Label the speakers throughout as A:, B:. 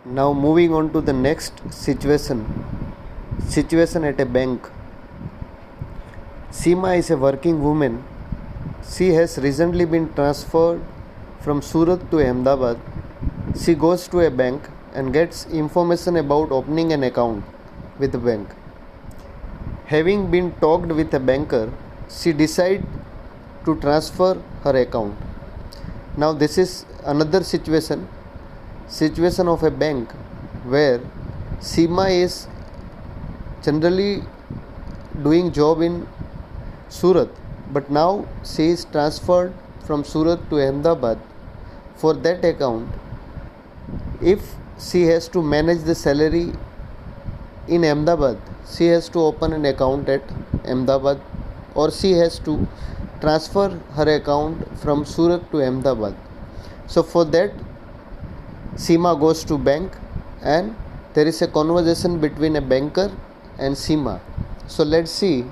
A: Now moving on to the next situation at a bank. Seema is a working woman. She has recently been transferred from Surat to Ahmedabad. She goes to a bank and gets information about opening an account with the bank. Having been talked with a banker, she decides to transfer her account. Now this is another situation of a bank where Seema is generally doing job in Surat, but now she is transferred from Surat to Ahmedabad. For that account, if she has to manage the salary in Ahmedabad, she has to open an account at Ahmedabad, or she has to transfer her account from Surat to Ahmedabad. So for that, Seema goes to bank and there is a conversation between a banker and Seema. So let's see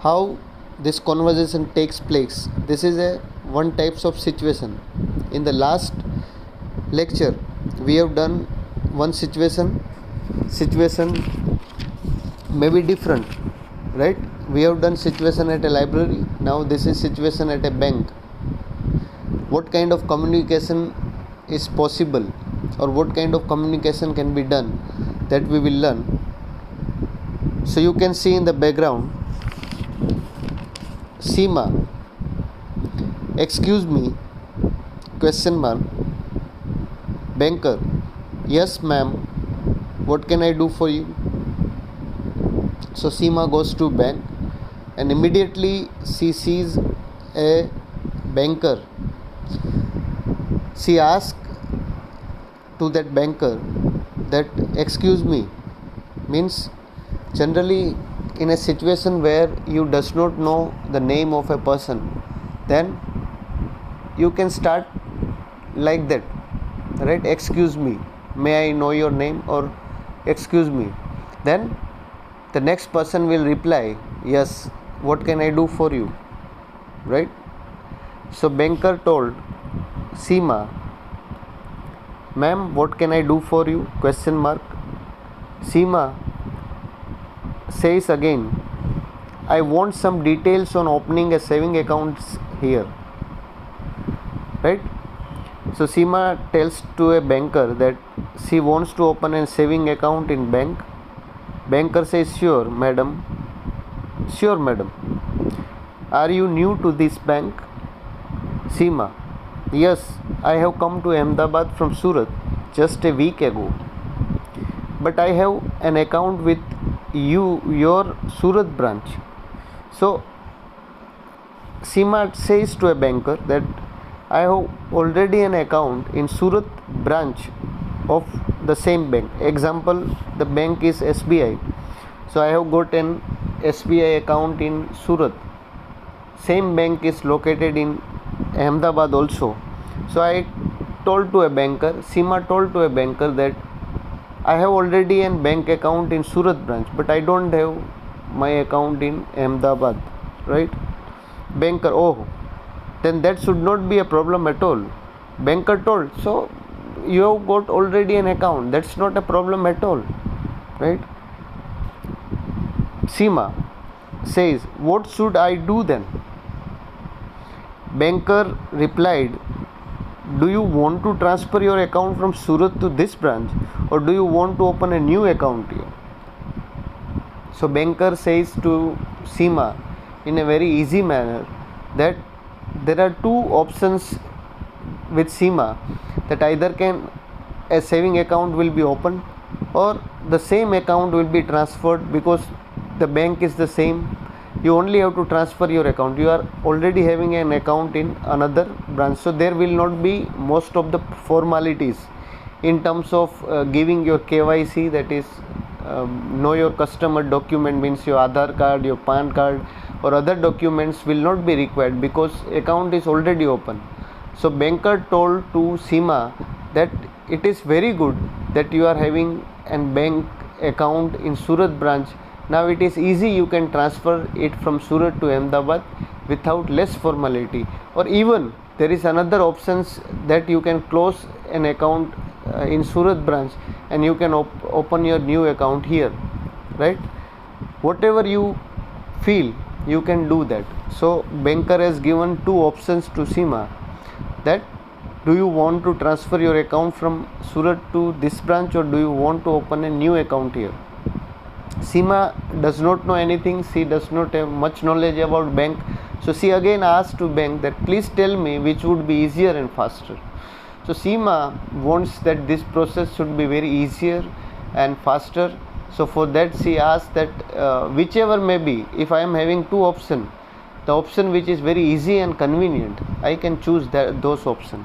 A: how this conversation takes place. This is a one types of situation. In the last lecture, we have done one situation may be different, right? We have done situation at a library. Now this is situation at a bank. What kind of communication is possible, or what kind of communication can be done, that we will learn. So you can see in the background, Seema, excuse me, question mark, banker, yes ma'am, what can I do for you? So Seema goes to bank and immediately she sees a banker. She asks to that banker that excuse me, means generally in a situation where you does not know the name of a person, then you can start like that, right? Excuse me, may I know your name, or excuse me. Then the next person will reply, yes, what can I do for you, right? So banker told Seema, ma'am, what can I do for you, question mark. Seema says again, I want some details on opening a saving accounts here, right? So Seema tells to a banker that she wants to open a saving account in bank. Banker says, sure madam. Are you new to this bank? Seema, yes, I have come to Ahmedabad from Surat just a week ago, but I have an account with your Surat branch. So Seema says to a banker that I have already an account in Surat branch of the same bank. Example, the bank is SBI. So I have got an SBI account in Surat. Same bank is located in Ahmedabad also. So I told to a banker, Seema told to a banker that I have already an bank account in Surat branch, but I don't have my account in Ahmedabad, right? Banker, oh, then that should not be a problem at all. Banker told, so you have got already an account, that's not a problem at all, right? Seema says, what should I do then? Banker replied, do you want to transfer your account from Surat to this branch, or do you want to open a new account here? So banker says to Seema in a very easy manner that there are two options with Seema, that either can a saving account will be opened or the same account will be transferred, because the bank is the same. You only have to transfer your account. You are already having an account in another branch, so there will not be most of the formalities in terms of giving your KYC, that is know your customer document, means your Aadhaar card, your PAN card, or other documents will not be required because account is already open. So banker told to Seema that it is very good that you are having an bank account in Surat branch. Now it is easy, you can transfer it from Surat to Ahmedabad without less formality, or even there is another options that you can close an account in Surat branch, and you can open your new account here, right? Whatever you feel, you can do that. So banker has given two options to Seema, that do you want to transfer your account from Surat to this branch, or do you want to open a new account here? Seema does not know anything, she does not have much knowledge about bank. So she again asked to bank that please tell me which would be easier and faster. So Seema wants that this process should be very easier and faster. So for that she asked that whichever may be, if I am having two options, the option which is very easy and convenient, I can choose those options,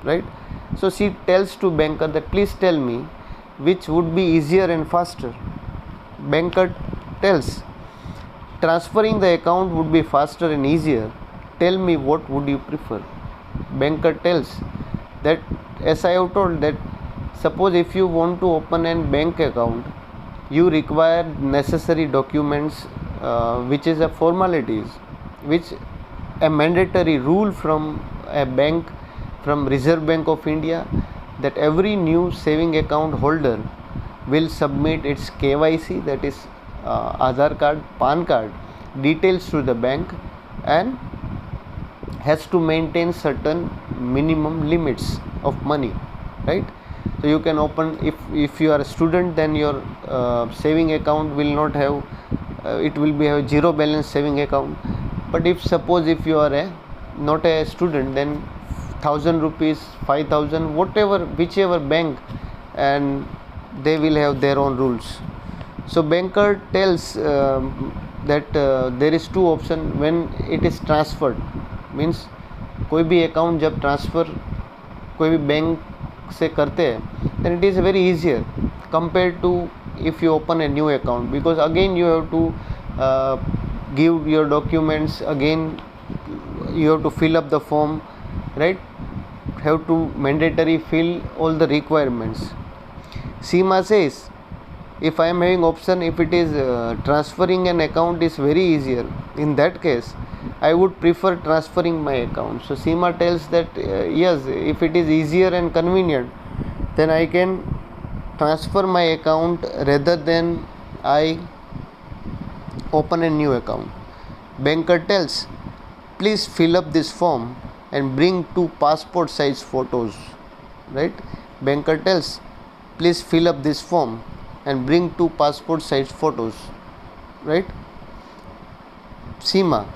A: right? So she tells to banker that please tell me which would be easier and faster. Banker tells transferring the account would be faster and easier. Tell me what would you prefer. Banker tells that, as I have told, that suppose if you want to open a bank account, you require necessary documents, which is a formalities, which a mandatory rule from a bank, from Reserve Bank of India, that every new saving account holder will submit its KYC, that is Aadhaar card, PAN card details to the bank, and has to maintain certain minimum limits of money, right? So you can open, if you are a student, then your saving account will not have, it will be a zero balance saving account. But if suppose if you are not a student, then 1,000 rupees, 5,000, whatever, whichever bank, and they will have their own rules. So banker tells that there is two option when it is transferred, means कोई भी account जब transfer कोई भी bank से करते हैं, then it is very easier compared to if you open a new account, because again you have to give your documents, again you have to fill up the form, right? Have to mandatory fill all the requirements. Seema says, if I am having option, if it is transferring an account is very easier, in that case I would prefer transferring my account. So Seema tells that yes, if it is easier and convenient, then I can transfer my account rather than I open a new account. Banker tells, please fill up this form and bring 2 passport size photos, right? Banker tells, please fill up this form and bring 2 passport size photos, right? Seema,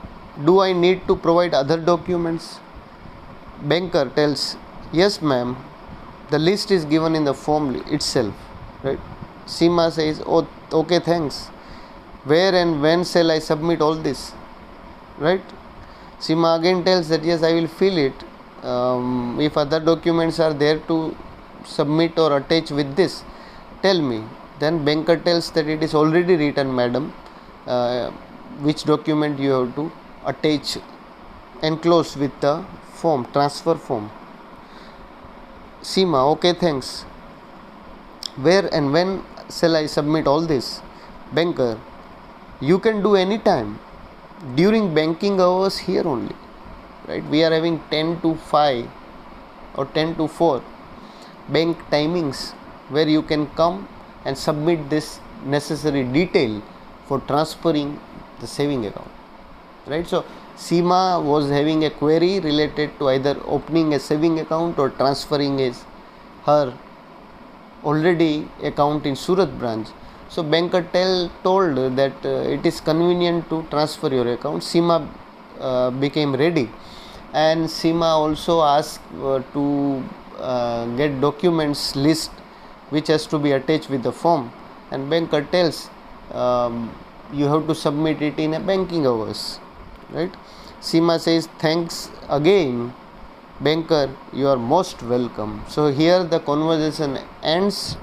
A: do I need to provide other documents? Banker tells, yes ma'am, the list is given in the form itself, right? Seema says, oh okay, thanks. Where and when shall I submit all this, right? Seema again tells that yes, I will fill it. If other documents are there to submit or attach with this, tell me. Then banker tells that it is already written, madam, which document you have to attach, enclose with the form, transfer form. Seema, okay, thanks. Where and when shall I submit all this? Banker, you can do any time during banking hours here only, right? We are having 10 to 5 or 10 to 4 bank timings where you can come and submit this necessary detail for transferring the saving account, right? So Seema was having a query related to either opening a saving account or transferring her already account in Surat branch. So banker told that it is convenient to transfer your account. Seema became ready, and Seema also asked to get documents list which has to be attached with the form, and banker tells you have to submit it in a banking hours, right? Seema says, thanks again banker, you are most welcome. So here the conversation ends,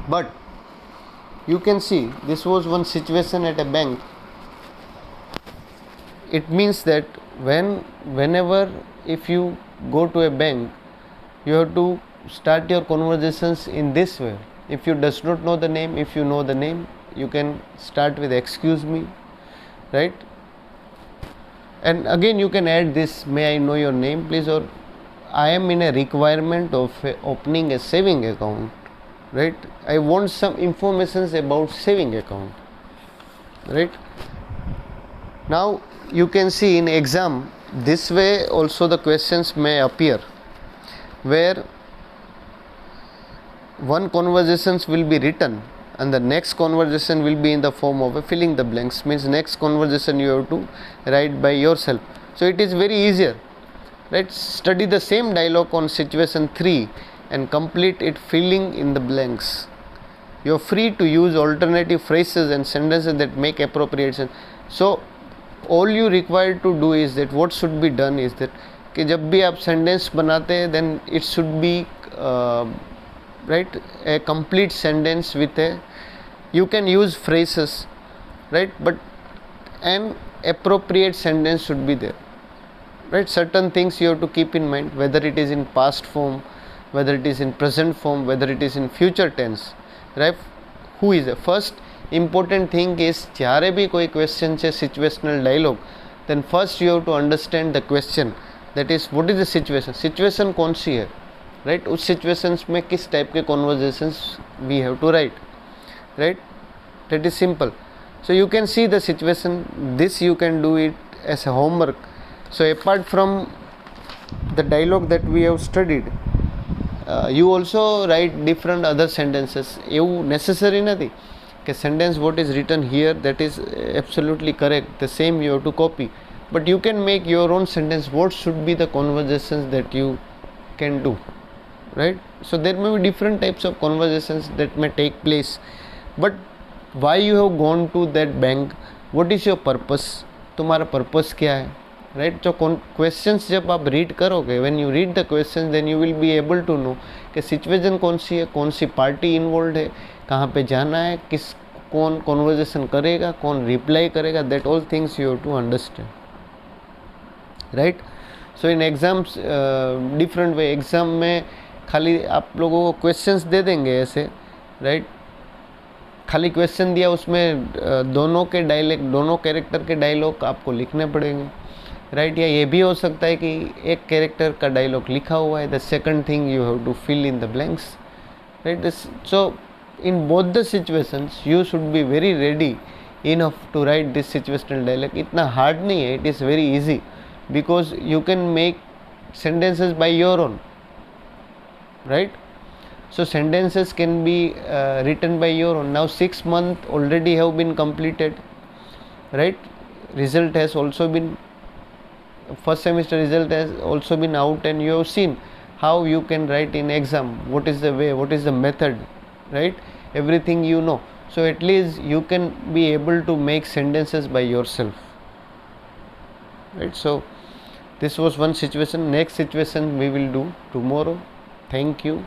A: but you can see this was one situation at a bank. It means that whenever if you go to a bank, you have to start your conversations in this way. If you does not know the name, if you know the name, you can start with excuse me, right? And again you can add this, may I know your name please, or I am in a requirement of opening a saving account, right? I want some informations about saving account, right? Now you can see in exam this way also the questions may appear, where one conversations will be written and the next conversation will be in the form of a filling the blanks, means next conversation you have to write by yourself. So it is very easier, right? Study the same dialogue on situation 3 and complete it filling in the blanks. You are free to use alternative phrases and sentences that make appropriate sense. So all you required to do is that what should be done is that कि जब भी आप sentence बनाते हैं then it should be right, a complete sentence with a, you can use phrases, right, but an appropriate sentence should be there, right? Certain things you have to keep in mind, whether it is in past form, whether it is in present form, whether it is in future tense, right? Who is the first important thing is જ્યારે બી કોઈ question છે situational dialogue, then first you have to understand the question, that is what is the situation कौन सी है, right? उस situations में किस type के conversations we have to write, right? That is simple. So you can see the situation, this you can do it as a homework. So apart from the dialogue that we have studied, you also write different other sentences. એવું necessary નથી કે sentence what is written here that is absolutely correct, the same you have to copy, but you can make your own sentence, what should be the conversations that you can do, right? So there may be different types of conversations that may take place, but why you have gone to that bank, what is your purpose, तुम्हारा purpose क्या है, right? So questions जब आप read करोगे, when you read the questions then you will be able to know कि situation कौन सी है, कौन सी party involved है, कहाँ पे जाना है, किस कौन कॉन्वर्जेशन करेगा, कौन रिप्लाई करेगा, that all things you have to understand, right? So in exams different way, exam में खाली आप लोगों को क्वेश्चंस दे देंगे ऐसे, राइट? खाली क्वेश्चन दिया, उसमें दोनों के डायलॉग, दोनों कैरेक्टर के डायलॉग आपको लिखने पड़ेंगे, राइट? या ये भी हो सकता है कि एक कैरेक्टर का डायलॉग लिखा हुआ है, the second thing you have to fill in the blanks, right? So in both the situations you should be very ready enough to write this situational dialogue. इतना hard नहीं है, it is very easy because you can make sentences by your own, right? So sentences can be written by your own. Now 6 months already have been completed, right? Result has also been, first semester result has also been out and you have seen how you can write in exam, what is the way, what is the method, right? Everything you know, so at least you can be able to make sentences by yourself, right? So this was one situation. Next situation we will do tomorrow. Thank you.